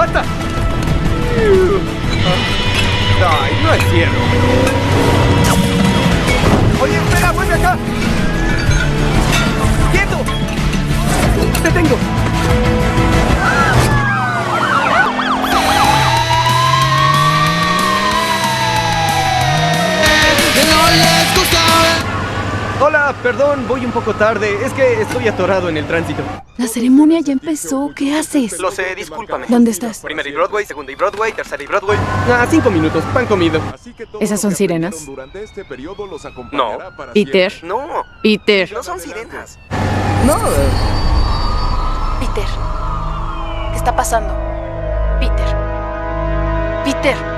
¡Basta! ¡Ay, no es cierto! ¡Oye, espera! ¡Vuelve acá! ¡Quieto! ¡Te tengo! Hola, perdón, voy un poco tarde. Es que estoy atorado en el tránsito. La ceremonia ya empezó. ¿Qué haces? Lo sé, discúlpame. ¿Dónde estás? Primera y Broadway, segunda y Broadway, tercera y Broadway. 5 minutos, pan comido. ¿Esas son sirenas? No. Peter. No, Peter. no son sirenas. No. Peter. ¿Qué está pasando? Peter. Peter.